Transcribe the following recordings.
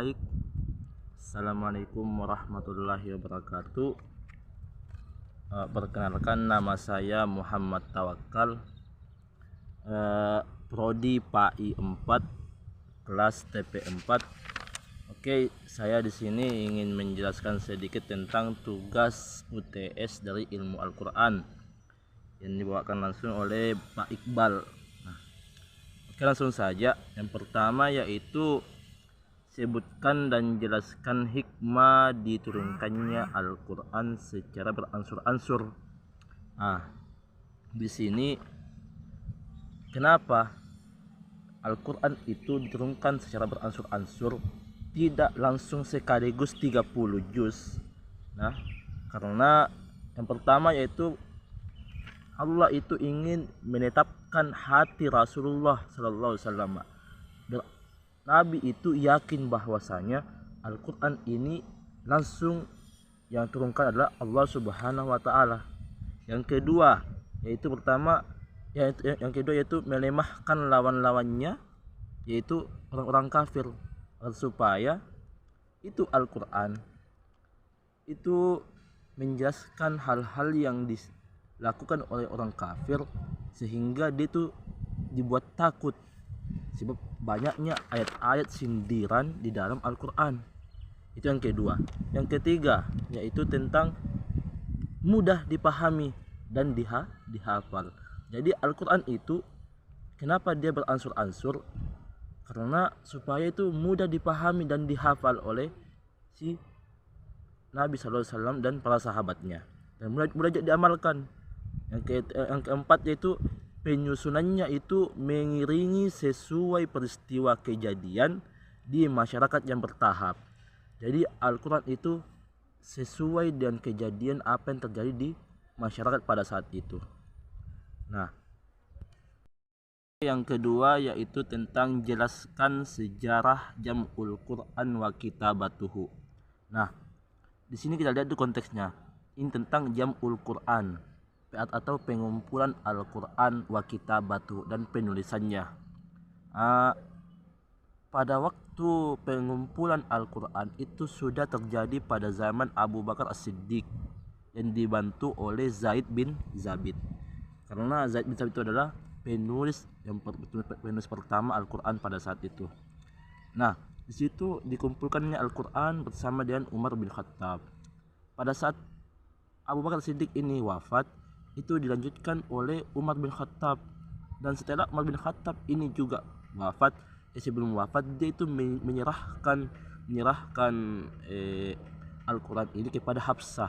Baik, Assalamualaikum warahmatullahi wabarakatuh. Perkenalkan, nama saya Muhammad Tawakal, Prodi PAI 4, kelas TP 4. Oke, saya di sini ingin menjelaskan sedikit tentang tugas UTS dari ilmu Al-Quran yang dibawakan langsung oleh Pak Iqbal. Oke, langsung saja. Yang pertama yaitu sebutkan dan jelaskan hikmah diturunkannya Al-Quran secara beransur-ansur. Di sini kenapa Al-Quran itu diturunkan secara beransur-ansur, tidak langsung sekaligus 30 juz. Karena yang pertama yaitu Allah itu ingin menetapkan hati Rasulullah Sallallahu Alaihi Wasallam. Nabi itu yakin bahwasanya Al-Quran ini langsung yang turunkan adalah Allah Subhanahu wa Ta'ala. Yang kedua yaitu yaitu melemahkan lawan-lawannya, yaitu orang-orang kafir, supaya itu Al-Quran itu menjelaskan hal-hal yang dilakukan oleh orang kafir sehingga dia itu dibuat takut, sebab banyaknya ayat-ayat sindiran di dalam Al-Quran. Itu yang kedua. Yang ketiga yaitu tentang mudah dipahami dan dihafal. Jadi Al-Quran itu kenapa dia beransur-ansur? Karena supaya itu mudah dipahami dan dihafal oleh si Nabi SAW dan para sahabatnya, dan mudah diamalkan. Yang keempat yaitu penyusunannya itu mengiringi sesuai peristiwa kejadian di masyarakat yang bertahap. Jadi Al-Quran itu sesuai dengan kejadian apa yang terjadi di masyarakat pada saat itu. Yang kedua yaitu tentang jelaskan sejarah jam'ul Quran wa kitabatuhu. Di sini kita lihat tuh konteksnya. Ini tentang jam'ul Quran atau pengumpulan Al-Quran wa kitabatu dan penulisannya. Pada waktu pengumpulan Al-Quran itu sudah terjadi pada zaman Abu Bakar As-Siddiq yang dibantu oleh Zaid bin Zabit. Karena Zaid bin Zabit itu adalah penulis pertama Al-Quran pada saat itu. Di situ dikumpulkannya Al-Quran bersama dengan Umar bin Khattab. Pada saat Abu Bakar Siddiq ini wafat, itu dilanjutkan oleh Umar bin Khattab, dan setelah Umar bin Khattab ini juga wafat, sebelum wafat dia itu menyerahkan Al-Quran ini kepada Hafsah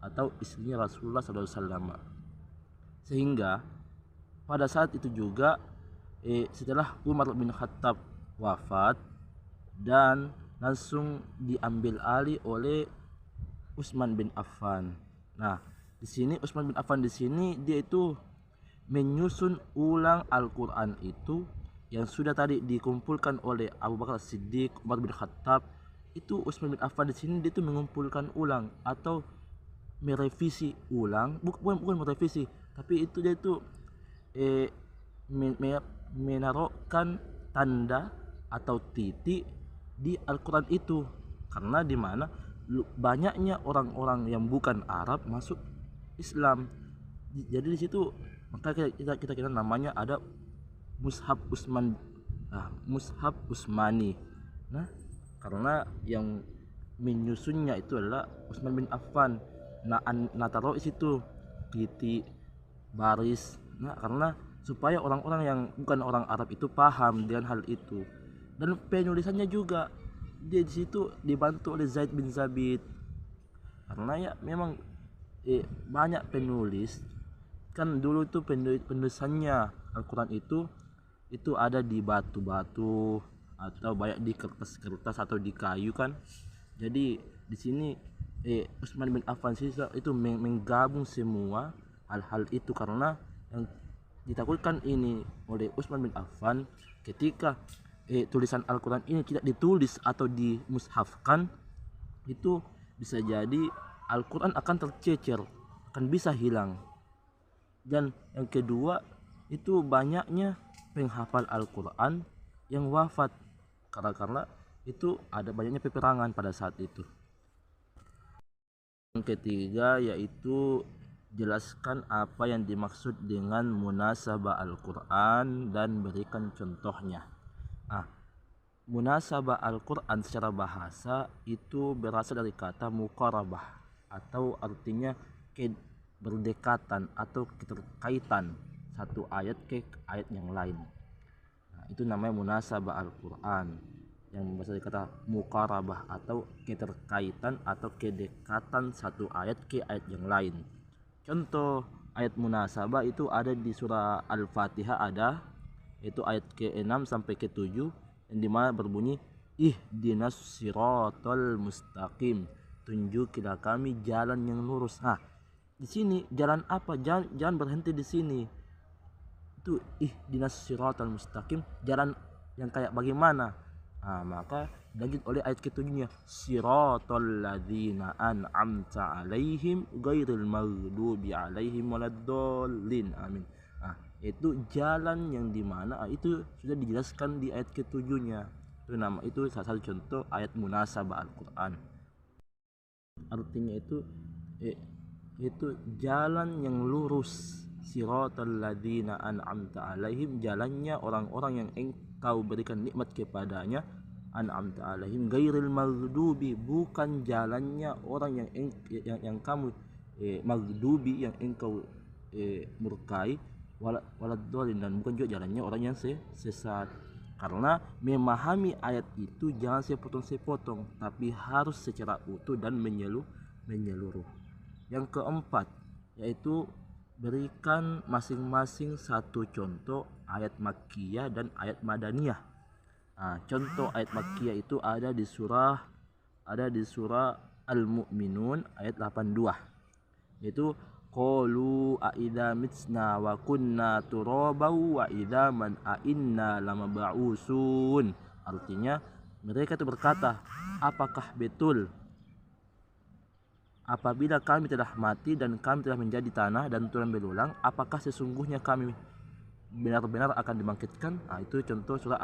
atau istrinya Rasulullah SAW. Sehingga pada saat itu juga setelah Umar bin Khattab wafat, dan langsung diambil alih oleh Utsman bin Affan. Di sini Utsman bin Affan di sini dia itu menyusun ulang Al-Quran itu yang sudah tadi dikumpulkan oleh Abu Bakar Siddiq, Umar bin Khattab. Itu Utsman bin Affan di sini dia itu mengumpulkan ulang atau merevisi ulang, bukan merevisi, tapi itu dia itu menaruhkan tanda atau titik di Al-Quran itu, karena di mana banyaknya orang-orang yang bukan Arab masuk Islam. Jadi di situ maka kita kira namanya ada Mushaf Utsmani. Karena yang menyusunnya itu adalah Utsman bin Affan. Taruh di situ titik baris, karena supaya orang-orang yang bukan orang Arab itu paham dengan hal itu. Dan penulisannya juga dia di situ dibantu oleh Zaid bin Zabit, karena ya memang banyak penulis kan dulu itu penulisannya Al-Quran itu ada di batu-batu atau banyak di kertas-kertas atau di kayu kan. Jadi di sini Utsman bin Affan itu menggabung semua hal-hal itu, karena yang ditakutkan ini oleh Utsman bin Affan ketika tulisan Al-Quran ini tidak ditulis atau dimushafkan, itu bisa jadi Al-Quran akan tercecer, akan bisa hilang. Dan yang kedua itu banyaknya penghafal Al-Quran yang wafat karena itu ada banyaknya peperangan pada saat itu. Yang ketiga yaitu jelaskan apa yang dimaksud dengan munasabah Al-Quran dan berikan contohnya. Munasabah Al-Quran secara bahasa itu berasal dari kata muqarabah, atau artinya berdekatan atau keterkaitan satu ayat ke ayat yang lain. Itu namanya munasabah Al-Quran, yang berasal dari kata muqarabah atau keterkaitan atau kedekatan satu ayat ke ayat yang lain. Contoh ayat munasabah itu ada di surah Al-Fatihah, ada itu ayat ke-6 sampai ke-7, yang dimana berbunyi ihdinas siratal mustaqim, tunjukilah kami jalan yang lurus. Di sini jalan apa? Jangan berhenti di sini. Itu ihdinas siratal mustaqim, jalan yang kayak bagaimana? Maka lanjut oleh ayat ke-7-nya, siratal ladzina an'amta alaihim ghairil maghdubi alaihim waladdallin. Amin. Itu jalan yang dimana itu sudah dijelaskan di ayat ke-7-nya. Itu salah satu contoh ayat munasabah Al-Quran. Artinya itu jalan yang lurus. Siratal ladzina an'amta alaihim, jalannya orang-orang yang engkau berikan nikmat kepadanya. An'amta alaihim ghairil maghdubi, bukan jalannya orang yang kamu maghdubi, yang engkau murkai, waladhdallin, dan bukan juga jalannya orang yang sesat. Karena memahami ayat itu jangan sepotong-sepotong, tapi harus secara utuh dan menyeluruh. Yang keempat yaitu berikan masing-masing satu contoh ayat makkiyah dan ayat madaniyah. Contoh ayat makkiyah itu ada di surah Al-Mu'minun ayat 82, yaitu qalu a idza mitsna wa kunna turabau wa idza man a inna lamab'usun. Artinya mereka itu berkata, apakah betul apabila kami telah mati dan kami telah menjadi tanah dan tulang belulang, apakah sesungguhnya kami benar-benar akan dibangkitkan? Itu contoh surah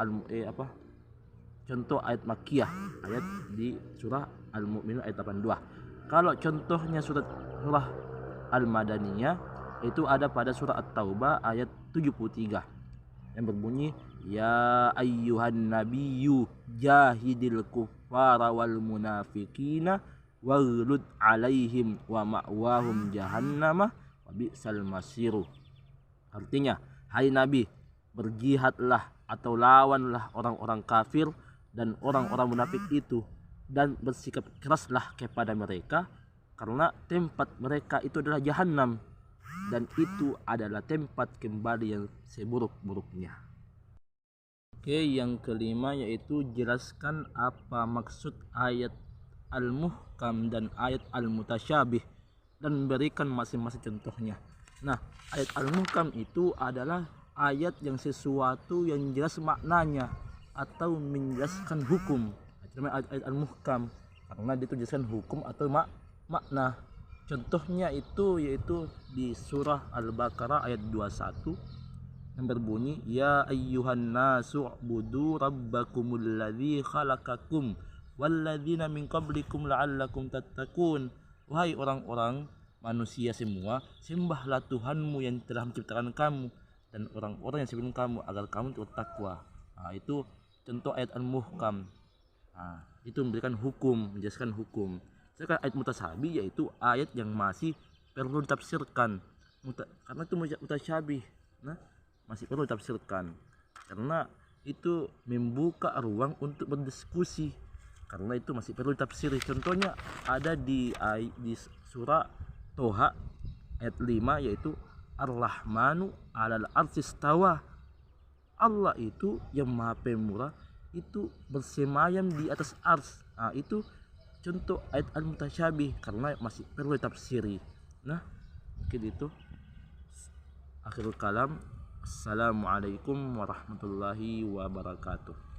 contoh ayat makkiyah, ayat di surah Al-Mu'minun ayat 82. Kalau contohnya surah Al-Madaniyah itu ada pada surah At-Taubah ayat 73 yang berbunyi, ya ayyuhan nabiyyu jahidil kuffara wal munafiqina waghlud alaihim wa ma'wahum jahannamah wa bi'sal masiru. Artinya, hai Nabi, berjihadlah atau lawanlah orang-orang kafir dan orang-orang munafik itu, dan bersikap keraslah kepada mereka, karena tempat mereka itu adalah jahanam, dan itu adalah tempat kembali yang seburuk-buruknya. Yang kelima yaitu jelaskan apa maksud ayat al-muhkam dan ayat al-mutasyabih, dan berikan masing-masing contohnya. Ayat al-muhkam itu adalah ayat yang sesuatu yang jelas maknanya atau menjelaskan hukum. Namanya ayat al-muhkam karena dia menjelaskan hukum atau makna. Contohnya itu yaitu di surah Al-Baqarah ayat 21 yang berbunyi, ya ayyuhan nasu ubudu rabbakumul ladzi khalaqakum walladzina min qablikum la'allakum tattaqun. Wahai orang-orang manusia semua, sembahlah Tuhanmu yang telah menciptakan kamu dan orang-orang yang sebelum kamu agar kamu bertakwa. Itu contoh ayat al-muhkam. Itu memberikan hukum, menjelaskan hukum. Sedangkan ayat mutasyabih yaitu ayat yang masih perlu ditafsirkan. Karena itu mutasyabih, masih perlu ditafsirkan. Karena itu membuka ruang untuk berdiskusi. Karena itu masih perlu ditafsiri. Contohnya ada di surah Toha ayat 5 yaitu Ar-Rahmanu 'alal 'arsy istawa. Allah itu yang Maha Pemurah itu bersemayam di atas ars. Itu contoh ayat al-mutasyabih karena masih perlu ditafsiri. Mungkin itu akhirul kalam. Assalamualaikum warahmatullahi wabarakatuh.